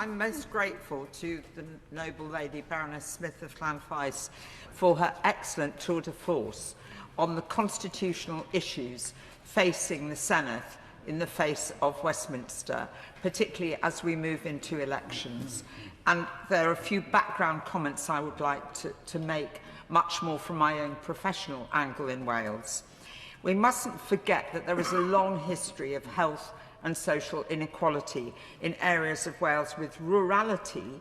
I'm most grateful to the noble lady Baroness Smith of Llanfaes for her excellent tour de force on the constitutional issues facing the Senedd in the face of Westminster, particularly as we move into elections. And there are a few background comments I would like to make, much more from my own professional angle in Wales. We mustn't forget that there is a long history of health and social inequality in areas of Wales, with rurality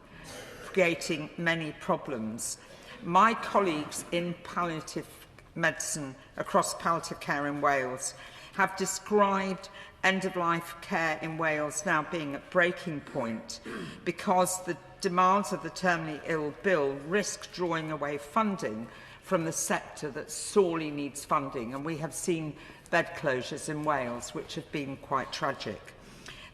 creating many problems. My colleagues in palliative medicine across palliative care in Wales have described end-of-life care in Wales now being at breaking point because the demands of the terminally ill bill risk drawing away funding from the sector that sorely needs funding, and we have seen bed closures in Wales which have been quite tragic.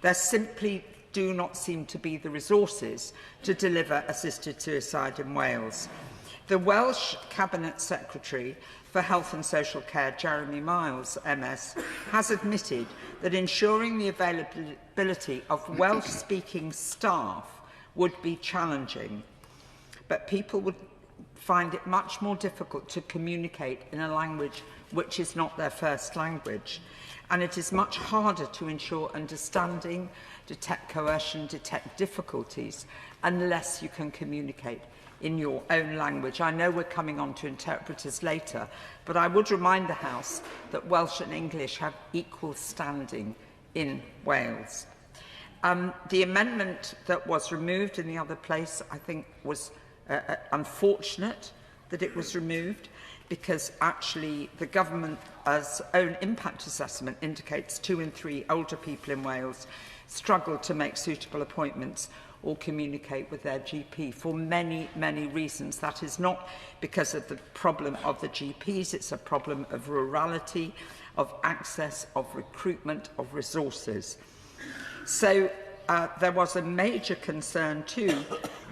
There simply do not seem to be the resources to deliver assisted suicide in Wales. The Welsh Cabinet Secretary for Health and Social Care, Jeremy Miles, MS, has admitted that ensuring the availability of Welsh-speaking staff would be challenging, but people would find it much more difficult to communicate in a language which is not their first language. And it is much harder to ensure understanding, detect coercion, detect difficulties, unless you can communicate in your own language. I know we're coming on to interpreters later, but I would remind the House that Welsh and English have equal standing in Wales. The amendment that was removed in the other place, I think, was unfortunate that it was removed, because actually the government's own impact assessment indicates 2 in 3 older people in Wales struggle to make suitable appointments or communicate with their GP for many, many reasons. That is not because of the problem of the GPs, it's a problem of rurality, of access, of recruitment, of resources. So there was a major concern too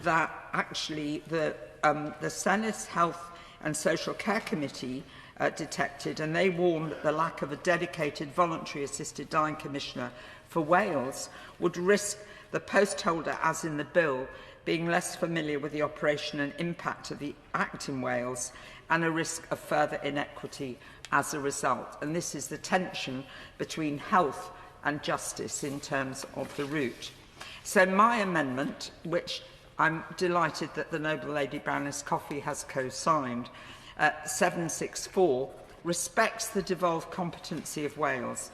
that actually the Senedd Health and Social Care Committee detected, and they warned that the lack of a dedicated voluntary assisted dying commissioner for Wales would risk the post holder, as in the bill, being less familiar with the operation and impact of the Act in Wales, and a risk of further inequity as a result. And this is the tension between health and justice in terms of the route. So my amendment, which I'm delighted that the noble lady Baroness Coffey has co-signed, 764, respects the devolved competency of Wales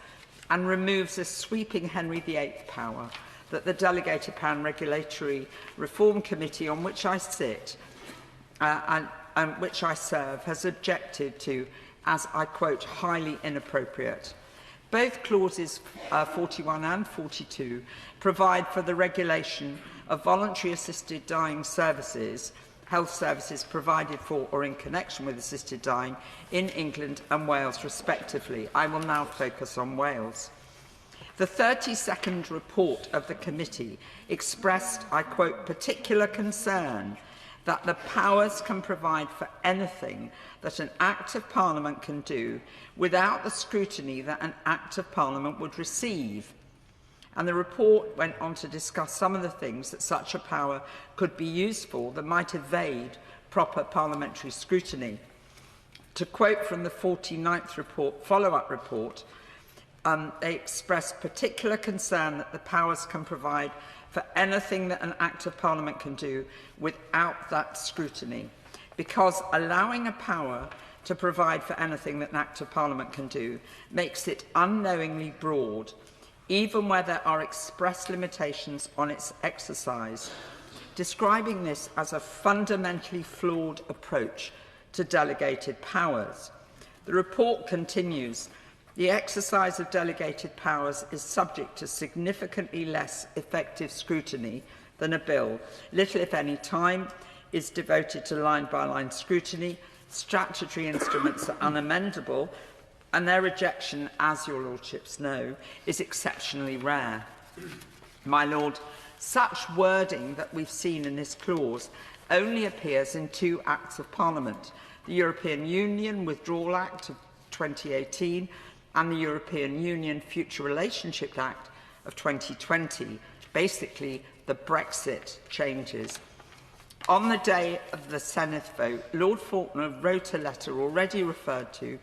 and removes a sweeping Henry VIII power that the Delegated Power and Regulatory Reform Committee, on which I sit and which I serve, has objected to as, I quote, highly inappropriate. Both clauses 41 and 42 provide for the regulation of voluntary assisted dying services, health services provided for or in connection with assisted dying in England and Wales respectively. I will now focus on Wales. The 32nd report of the committee expressed, I quote, particular concern that the powers can provide for anything that an Act of Parliament can do without the scrutiny that an Act of Parliament would receive. And the report went on to discuss some of the things that such a power could be used for that might evade proper parliamentary scrutiny. To quote from the 49th report, follow-up report, they expressed particular concern that the powers can provide for anything that an Act of Parliament can do without that scrutiny, because allowing a power to provide for anything that an Act of Parliament can do makes it unknowingly broad, even where there are express limitations on its exercise, describing this as a fundamentally flawed approach to delegated powers. The report continues, the exercise of delegated powers is subject to significantly less effective scrutiny than a bill. Little, if any, time is devoted to line-by-line scrutiny. Statutory instruments are unamendable, and their rejection, as your lordships know, is exceptionally rare. My lord, such wording that we've seen in this clause only appears in 2 Acts of Parliament, the European Union Withdrawal Act of 2018 and the European Union Future Relationship Act of 2020, basically the Brexit changes. On the day of the Senedd vote, Lord Faulkner wrote a letter already referred to,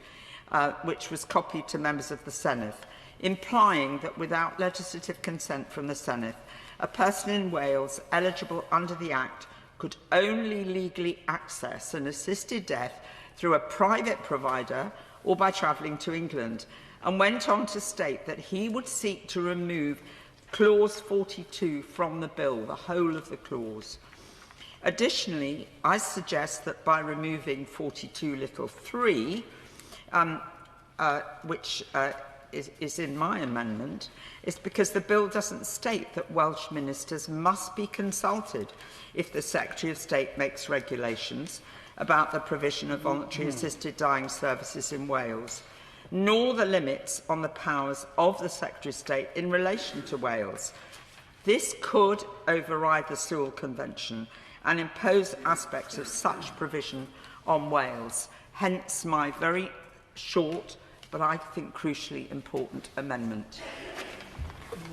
which was copied to members of the Senedd, implying that without legislative consent from the Senedd, a person in Wales eligible under the Act could only legally access an assisted death through a private provider or by travelling to England, and went on to state that he would seek to remove Clause 42 from the bill, the whole of the clause. Additionally, I suggest that by removing 42(3), which is in my amendment, is because the bill doesn't state that Welsh ministers must be consulted if the Secretary of State makes regulations about the provision of voluntary assisted dying services in Wales, nor the limits on the powers of the Secretary of State in relation to Wales. This could override the Sewell Convention and impose aspects of such provision on Wales, hence my very short but I think crucially important amendment.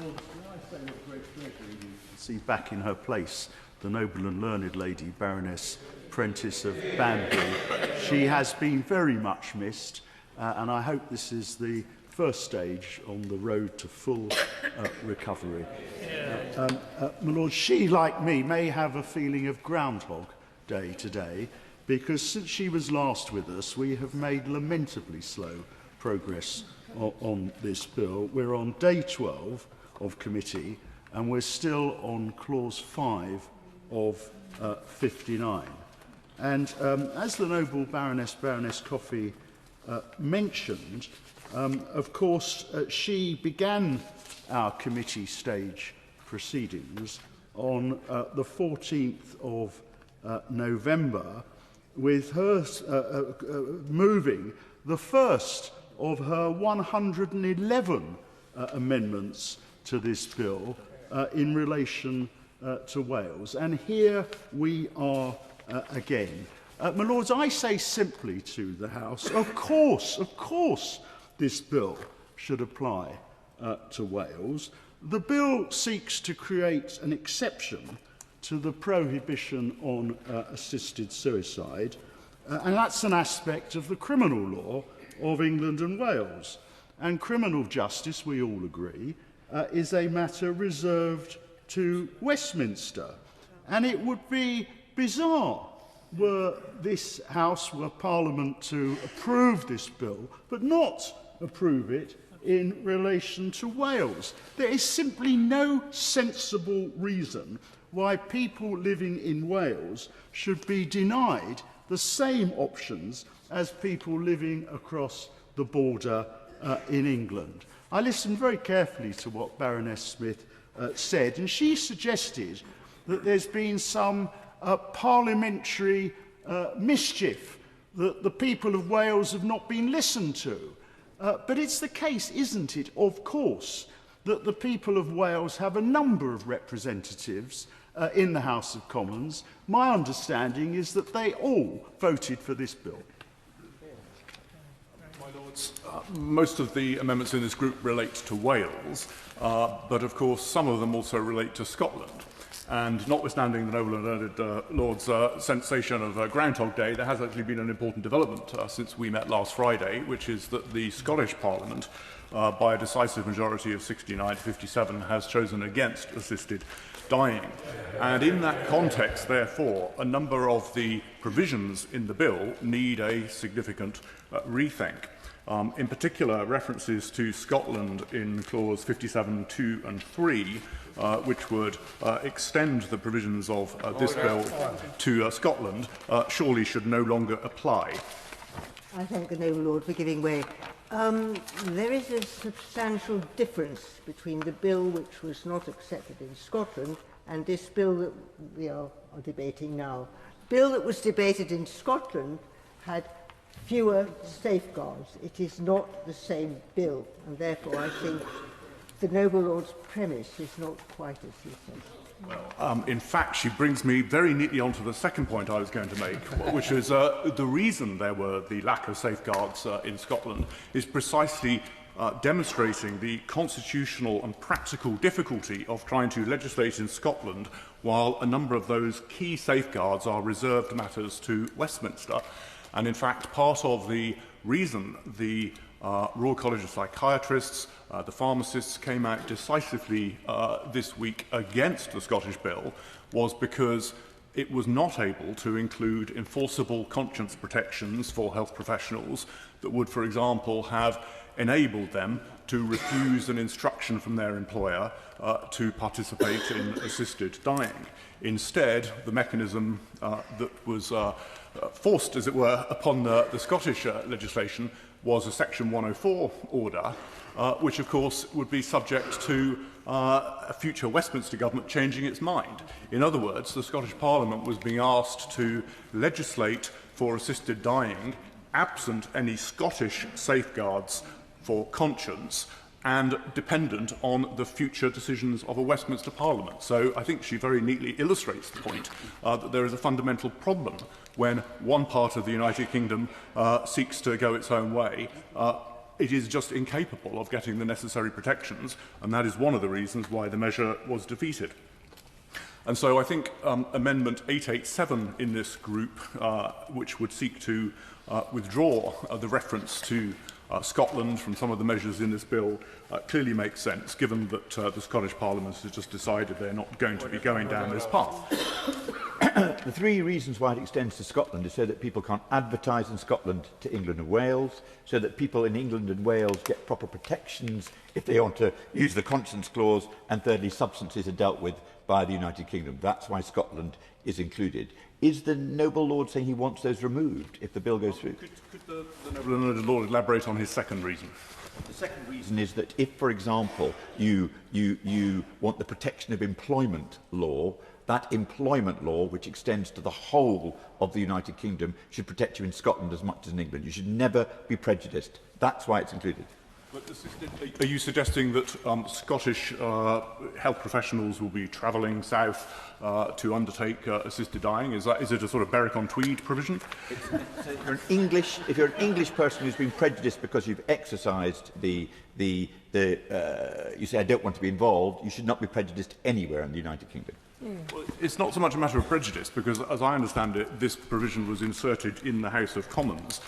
Well, can I say with great pleasure to see back in her place the noble and learned lady, Baroness Prentice of Banbury. She has been very much missed, and I hope this is the first stage on the road to full recovery. My Lord, she, like me, may have a feeling of Groundhog Day today, because since she was last with us, we have made lamentably slow progress on this bill. We're on day 12 of committee, and we're still on clause 5 of 59. And as the noble Baroness Coffey mentioned, of course, she began our committee stage proceedings on the 14th of November with her moving the first of her 111 amendments to this bill in relation to Wales. And here we are again. My Lords, I say simply to the House, of course, this bill should apply to Wales. The bill seeks to create an exception to the prohibition on assisted suicide, and that's an aspect of the criminal law of England and Wales. And criminal justice, we all agree, is a matter reserved to Westminster. And it would be bizarre were this House, were Parliament to approve this bill, but not approve it in relation to Wales. There is simply no sensible reason why people living in Wales should be denied the same options as people living across the border in England. I listened very carefully to what Baroness Smith said, and she suggested that there's been some parliamentary mischief, that the people of Wales have not been listened to. But it's the case, isn't it, of course, that the people of Wales have a number of representatives in the House of Commons. My understanding is that they all voted for this bill. My Lords, most of the amendments in this group relate to Wales, but of course some of them also relate to Scotland. And notwithstanding the noble and learned Lord's sensation of Groundhog Day, there has actually been an important development since we met last Friday, which is that the Scottish Parliament, by a decisive majority of 69 to 57, has chosen against assisted dying. And in that context, therefore, a number of the provisions in the bill need a significant rethink. In particular, references to Scotland in clause 57, 2 and 3, which would extend the provisions of this bill to Scotland, surely should no longer apply. I thank the noble Lord for giving way. There is a substantial difference between the bill which was not accepted in Scotland and this bill that we are debating now. The bill that was debated in Scotland had fewer safeguards. It is not the same bill, and therefore I think the noble Lord's premise is not quite as he says. Well, in fact, she brings me very neatly onto the second point I was going to make, which is the reason there were the lack of safeguards in Scotland is precisely demonstrating the constitutional and practical difficulty of trying to legislate in Scotland while a number of those key safeguards are reserved matters to Westminster. And in fact, part of the reason the Royal College of Psychiatrists, the pharmacists came out decisively this week against the Scottish Bill was because it was not able to include enforceable conscience protections for health professionals that would, for example, have enabled them to refuse an instruction from their employer to participate in assisted dying. Instead, the mechanism that was forced, as it were, upon the Scottish legislation was a Section 104 order, which, of course, would be subject to a future Westminster government changing its mind. In other words, the Scottish Parliament was being asked to legislate for assisted dying absent any Scottish safeguards for conscience and dependent on the future decisions of a Westminster Parliament. So I think she very neatly illustrates the point that there is a fundamental problem when one part of the United Kingdom seeks to go its own way. It is just incapable of getting the necessary protections, and that is one of the reasons why the measure was defeated. And so I think Amendment 887 in this group, which would seek to withdraw the reference to Scotland from some of the measures in this bill, clearly makes sense, given that the Scottish Parliament has just decided they're not going to be going down this path. The three reasons why it extends to Scotland is so that people can't advertise in Scotland to England and Wales, so that people in England and Wales get proper protections if they want to use the conscience clause, and thirdly, substances are dealt with by the United Kingdom. That's why Scotland is included. Is the noble lord saying he wants those removed if the bill goes through? Could the noble lord elaborate on his second reason? The second reason is that if, for example, you want the protection of employment law, that employment law, which extends to the whole of the United Kingdom, should protect you in Scotland as much as in England. You should never be prejudiced. That's why it's included. But are you suggesting that Scottish health professionals will be travelling south to undertake assisted dying? Is it a sort of Berwick-on-Tweed provision? So if you're an English person who's been prejudiced because you've exercised you say, I don't want to be involved, you should not be prejudiced anywhere in the United Kingdom. Well, it's not so much a matter of prejudice, because, as I understand it, this provision was inserted in the House of Commons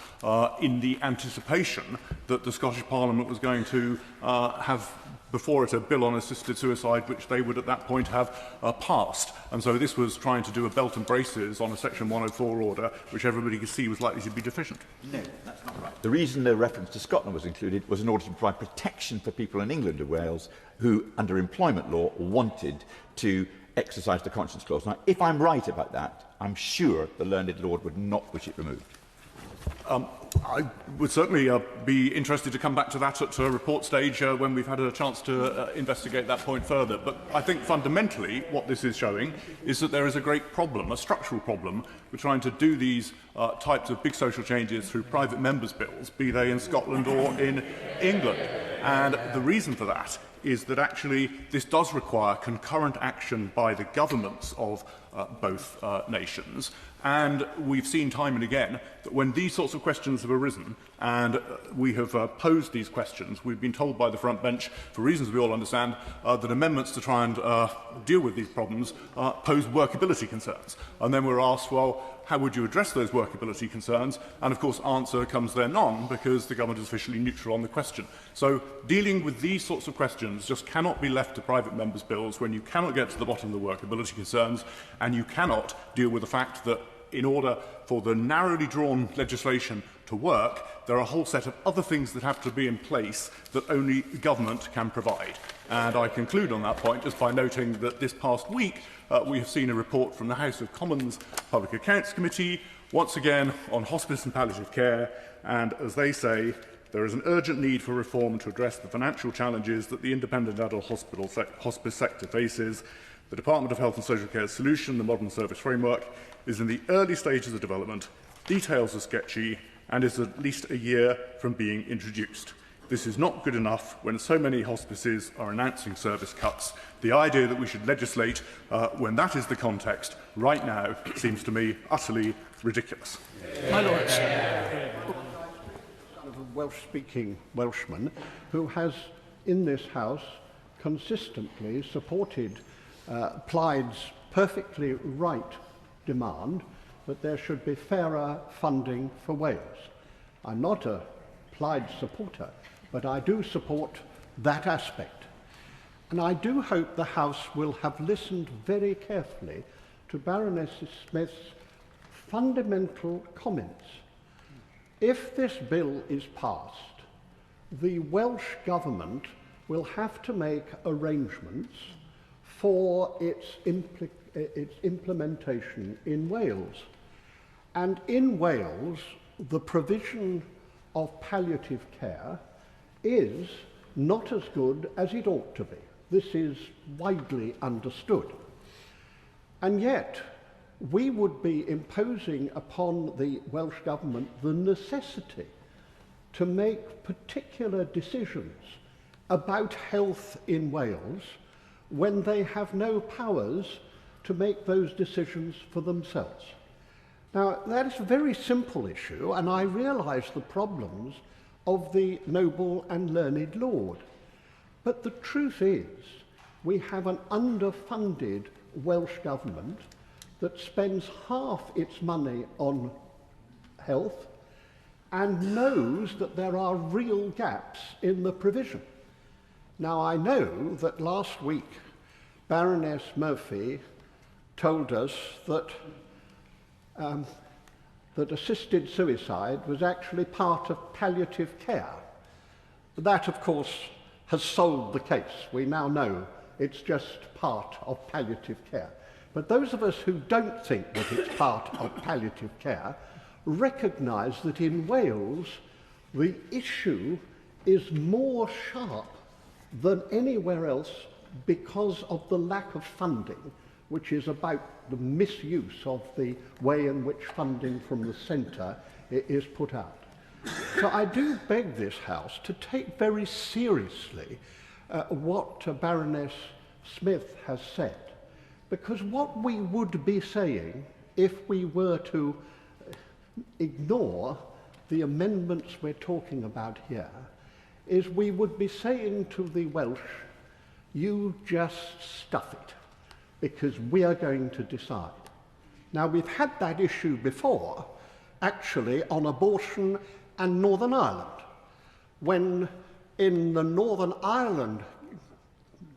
in the anticipation that the Scottish Parliament was going to have before it a bill on assisted suicide, which they would at that point have passed. And so this was trying to do a belt and braces on a Section 104 order, which everybody could see was likely to be deficient. No, that's not right. The reason the reference to Scotland was included was in order to provide protection for people in England and Wales who, under employment law, wanted to exercise the conscience clause. Now, if I'm right about that, I'm sure the learned lord would not wish it removed. I would certainly be interested to come back to that at a report stage when we've had a chance to investigate that point further. But I think fundamentally what this is showing is that there is a great problem, a structural problem, with trying to do these types of big social changes through private members' bills, be they in Scotland or in England. And the reason for that is that actually this does require concurrent action by the governments of both nations. And we've seen time and again that when these sorts of questions have arisen and we have posed these questions, we've been told by the front bench, for reasons we all understand, that amendments to try and deal with these problems pose workability concerns. And then we're asked, well, how would you address those workability concerns? And of course, answer comes there none, because the government is officially neutral on the question. So dealing with these sorts of questions just cannot be left to private members' bills when you cannot get to the bottom of the workability concerns, and you cannot deal with the fact that in order for the narrowly drawn legislation to work, there are a whole set of other things that have to be in place that only government can provide. And I conclude on that point just by noting that this past week we have seen a report from the House of Commons Public Accounts Committee, once again on hospice and palliative care, and as they say, there is an urgent need for reform to address the financial challenges that the independent adult hospice sector faces. The Department of Health and Social Care's solution, the Modern Service Framework, is in the early stages of development, details are sketchy, and is at least a year from being introduced. This is not good enough when so many hospices are announcing service cuts. The idea that we should legislate when that is the context right now seems to me utterly ridiculous. My Lords. Welsh-speaking Welshman who has, in this House, consistently supported Plaid's perfectly right demand that there should be fairer funding for Wales. I'm not a Plaid supporter, but I do support that aspect. And I do hope the House will have listened very carefully to Baroness Smith's fundamental comments. If this bill is passed, the Welsh Government will have to make arrangements for its implementation in Wales. And in Wales, the provision of palliative care is not as good as it ought to be. This is widely understood. And yet, we would be imposing upon the Welsh Government the necessity to make particular decisions about health in Wales when they have no powers to make those decisions for themselves. Now, that is a very simple issue, and I realise the problems of the noble and learned Lord. But the truth is, we have an underfunded Welsh Government that spends half its money on health and knows that there are real gaps in the provision. Now, I know that last week Baroness Murphy told us that that assisted suicide was actually part of palliative care. That, of course, has solved the case. We now know it's just part of palliative care. But those of us who don't think that it's part of palliative care recognise that in Wales the issue is more sharp than anywhere else because of the lack of funding, which is about the misuse of the way in which funding from the centre is put out. So I do beg this House to take very seriously what Baroness Smith has said, because what we would be saying if we were to ignore the amendments we're talking about here is we would be saying to the Welsh, you just stuff it, because we are going to decide. Now, we've had that issue before, actually, on abortion and Northern Ireland, when in the Northern Ireland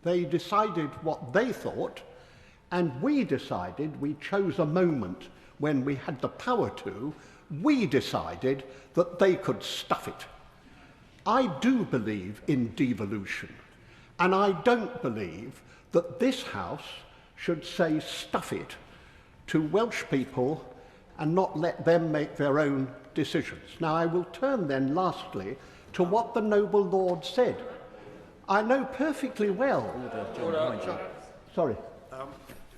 they decided what they thought, and we decided, we chose a moment when we had the power to, we decided that they could stuff it. I do believe in devolution, and I don't believe that this House should say stuff it to Welsh people and not let them make their own decisions. Now, I will turn then lastly to what the noble Lord said. I know perfectly well... Sorry.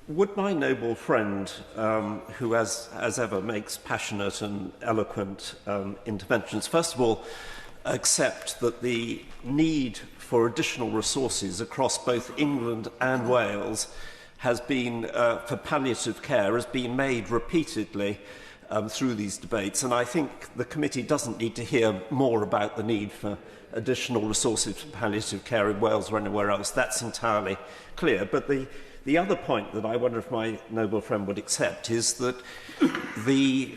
Would my noble friend, who as ever makes passionate and eloquent interventions, first of all accept that the need for additional resources across both England and Wales has been, for palliative care, has been made repeatedly through these debates, and I think the committee doesn't need to hear more about the need for additional resources for palliative care in Wales or anywhere else. That's entirely clear. But the other point that I wonder if my noble friend would accept is that the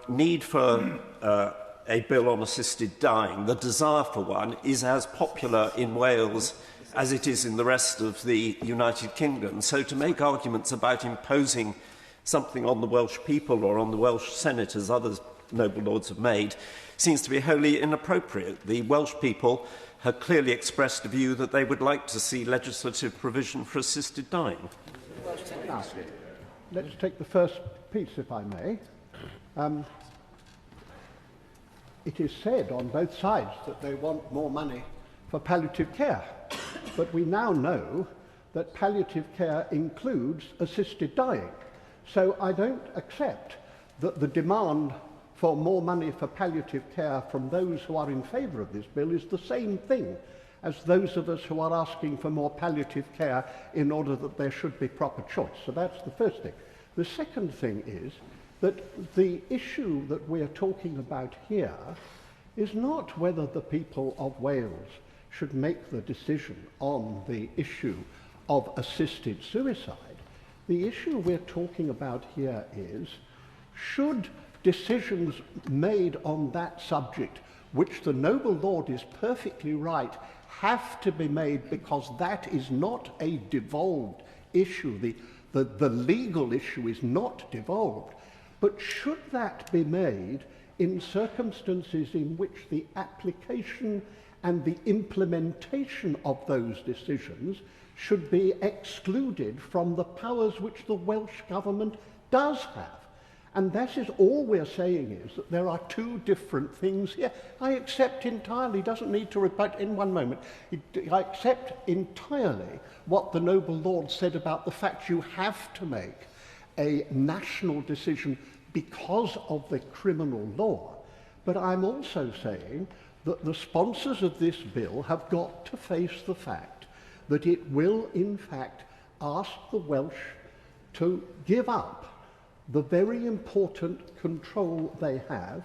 need for a bill on assisted dying, the desire for one, is as popular in Wales as it is in the rest of the United Kingdom. So to make arguments about imposing something on the Welsh people or on the Welsh Senate, as others noble lords have made, seems to be wholly inappropriate. The Welsh people have clearly expressed a view that they would like to see legislative provision for assisted dying. Now, let's take the first piece, if I may. It is said on both sides that they want more money for palliative care, but we now know that palliative care includes assisted dying. So I don't accept that the demand for more money for palliative care from those who are in favour of this bill is the same thing as those of us who are asking for more palliative care in order that there should be proper choice. So that's the first thing. The second thing is that the issue that we're talking about here is not whether the people of Wales should make the decision on the issue of assisted suicide. The issue we're talking about here is, should decisions made on that subject, which the noble lord is perfectly right, have to be made because that is not a devolved issue. The legal issue is not devolved. But should that be made in circumstances in which the application and the implementation of those decisions should be excluded from the powers which the Welsh Government does have? And that is all we're saying, is that there are two different things here. I accept entirely, doesn't need to repeat in one moment, I accept entirely what the noble lord said about the fact you have to make a national decision because of the criminal law. But I'm also saying that the sponsors of this bill have got to face the fact that it will, in fact, ask the Welsh to give up the very important control they have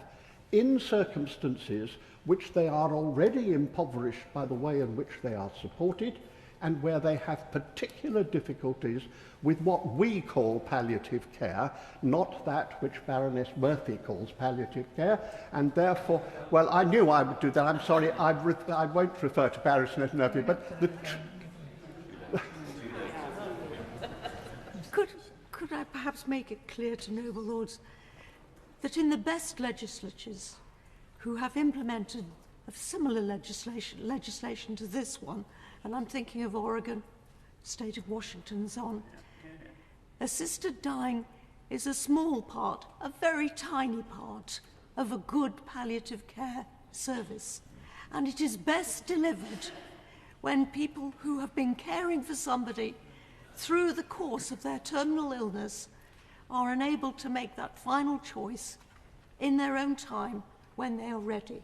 in circumstances which they are already impoverished by the way in which they are supported, and where they have particular difficulties with what we call palliative care, not that which Baroness Murphy calls palliative care, and therefore, well, I knew I would do that. I'm sorry, I won't refer to Baroness Murphy, but the... Could I perhaps make it clear to noble lords that in the best legislatures who have implemented of similar legislation to this one, and I'm thinking of Oregon, state of Washington and so on, assisted dying is a small part, a very tiny part of a good palliative care service. And it is best delivered when people who have been caring for somebody through the course of their terminal illness are unable to make that final choice in their own time when they are ready.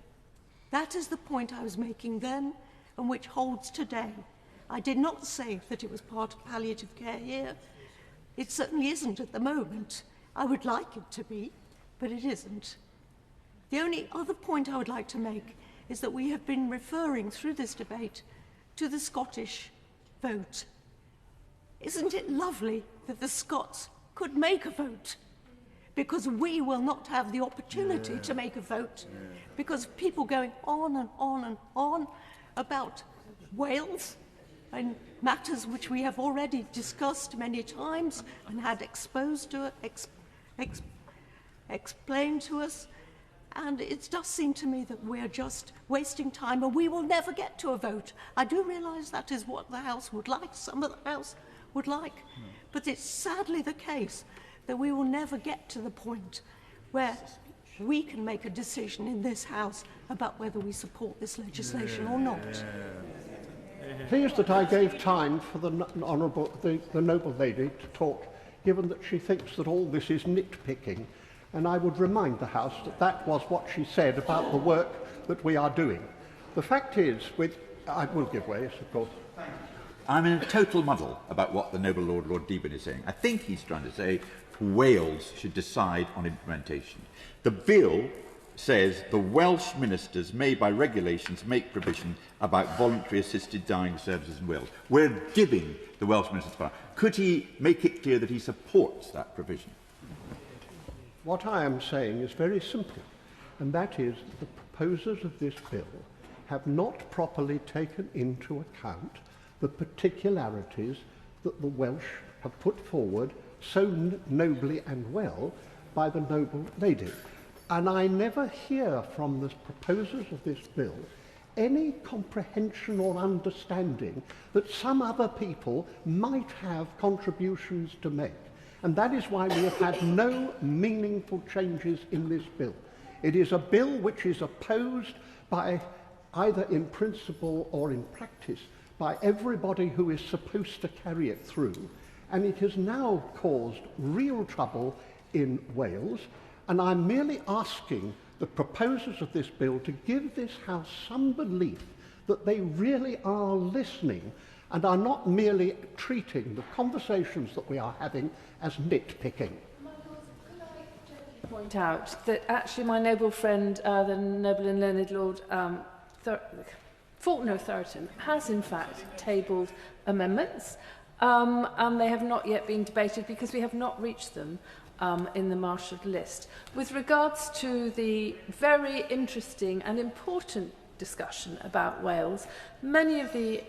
That is the point I was making then, and which holds today. I did not say that it was part of palliative care here. It certainly isn't at the moment. I would like it to be, but it isn't. The only other point I would like to make is that we have been referring through this debate to the Scottish vote. Isn't it lovely that the Scots could make a vote? Because we will not have the opportunity to make a vote, because of people going on and on and on about Wales and matters which we have already discussed many times and had exposed to explained to us. And it does seem to me that we're just wasting time and we will never get to a vote. I do realise that is what the House would like, some of the House would like, but it's sadly the case that we will never get to the point where we can make a decision in this House about whether we support this legislation or not. Pleased that I gave time for the noble lady to talk, given that she thinks that all this is nitpicking, and I would remind the House that that was what she said about the work that we are doing. The fact is, I will give way, yes, of course. I'm in a total muddle about what the noble Lord Deben is saying. I think he's trying to say Wales should decide on implementation. The bill says the Welsh ministers may by regulations make provision about voluntary assisted dying services in Wales. We're giving the Welsh ministers power. Could he make it clear that he supports that provision? What I am saying is very simple, and that is that the proposers of this bill have not properly taken into account the particularities that the Welsh have put forward so nobly and well by the noble lady. And I never hear from the proposers of this bill any comprehension or understanding that some other people might have contributions to make. And that is why we have had no meaningful changes in this bill. It is a bill which is opposed by, either in principle or in practice, by everybody who is supposed to carry it through, and it has now caused real trouble in Wales, and I'm merely asking the proposers of this bill to give this House some belief that they really are listening and are not merely treating the conversations that we are having as nitpicking. point out that actually my noble friend, the noble and learned Lord Faulkner of Thoroton, has in fact tabled amendments, and they have not yet been debated because we have not reached them in the marshalled list. With regards to the very interesting and important discussion about Wales, many of the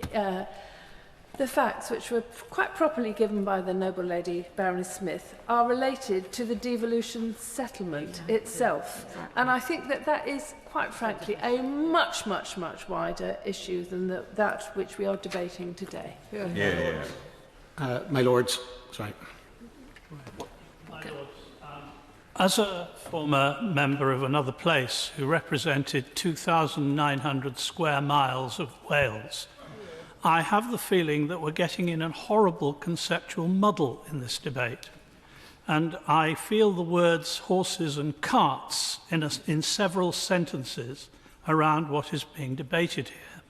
facts which were quite properly given by the noble lady Baroness Smith are related to the devolution settlement itself. And I think that that is, quite frankly, a much, much, much wider issue than that which we are debating today. My Lords, sorry. My Lords, as a former member of another place who represented 2,900 square miles of Wales, I have the feeling that we're getting in a horrible conceptual muddle in this debate. And I feel the words horses and carts in several sentences around what is being debated here.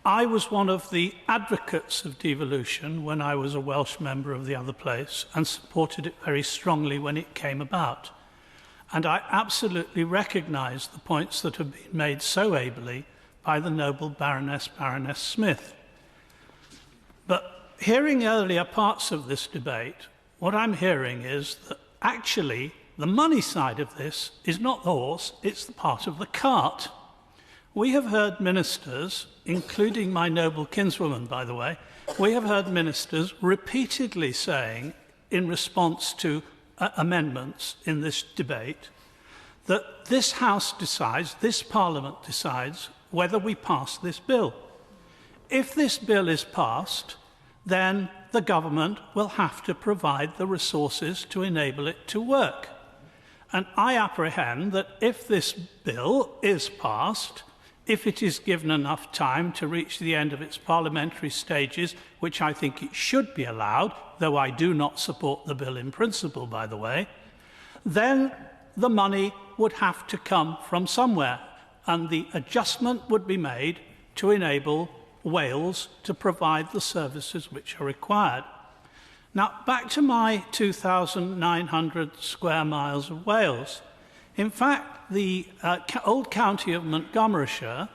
I was one of the advocates of devolution when I was a Welsh member of the other place and supported it very strongly when it came about. And I absolutely recognise the points that have been made so ably by the noble Baroness Smith. But hearing earlier parts of this debate, what I'm hearing is that actually the money side of this is not the horse, it's the part of the cart. We have heard ministers, including my noble kinswoman, by the way, we have heard ministers repeatedly saying, in response to amendments in this debate, that this House decides, this Parliament decides, whether we pass this bill. If this bill is passed, then the government will have to provide the resources to enable it to work. And I apprehend that if this bill is passed, if it is given enough time to reach the end of its parliamentary stages, which I think it should be allowed, though I do not support the bill in principle, by the way, then the money would have to come from somewhere, and the adjustment would be made to enable Wales to provide the services which are required. Now, back to my 2,900 square miles of Wales. In fact, the old county of Montgomeryshire,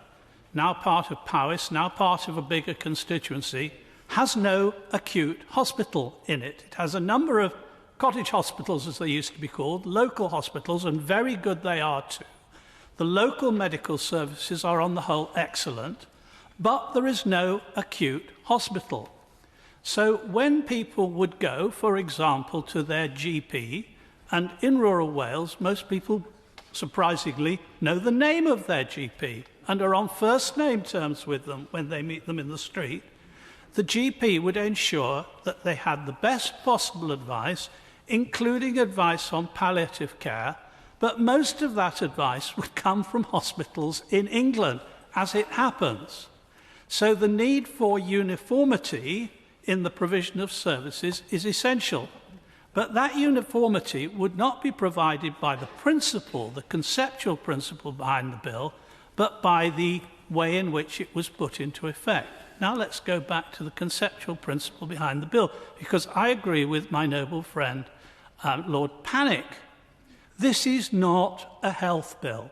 now part of Powys, now part of a bigger constituency, has no acute hospital in it. It has a number of cottage hospitals, as they used to be called, local hospitals, and very good they are too. The local medical services are on the whole excellent, but there is no acute hospital. So when people would go, for example, to their GP, and in rural Wales, most people, surprisingly, know the name of their GP and are on first-name terms with them when they meet them in the street, the GP would ensure that they had the best possible advice, including advice on palliative care, but most of that advice would come from hospitals in England, as it happens. So the need for uniformity in the provision of services is essential. But that uniformity would not be provided by the principle, the conceptual principle behind the bill, but by the way in which it was put into effect. Now let's go back to the conceptual principle behind the bill, because I agree with my noble friend, Lord Panic. This is not a health bill.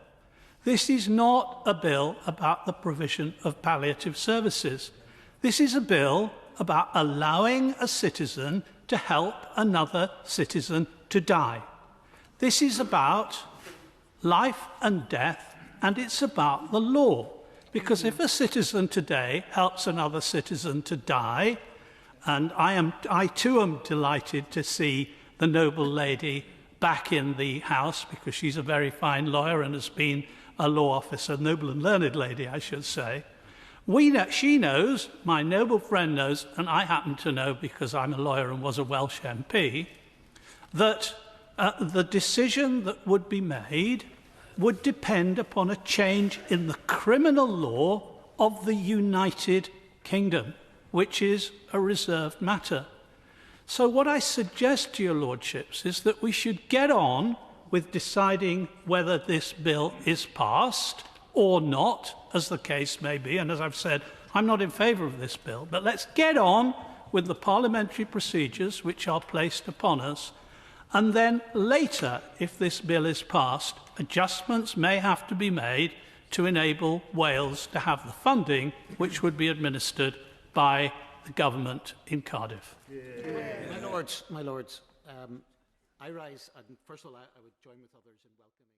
This is not a bill about the provision of palliative services. This is a bill about allowing a citizen to help another citizen to die. This is about life and death, and it's about the law. Because if a citizen today helps another citizen to die, and I too am delighted to see the noble lady back in the House, because she's a very fine lawyer and has been a law officer, noble and learned lady, I should say. She knows, my noble friend knows, and I happen to know because I'm a lawyer and was a Welsh MP, that the decision that would be made would depend upon a change in the criminal law of the United Kingdom, which is a reserved matter. So what I suggest to your lordships is that we should get on with deciding whether this bill is passed or not, as the case may be. And as I've said, I'm not in favour of this bill, but let's get on with the parliamentary procedures which are placed upon us And then later, if this bill is passed, adjustments may have to be made to enable Wales to have the funding which would be administered by the government in Cardiff. My Lords, I rise, and first of all, I would join with others in welcoming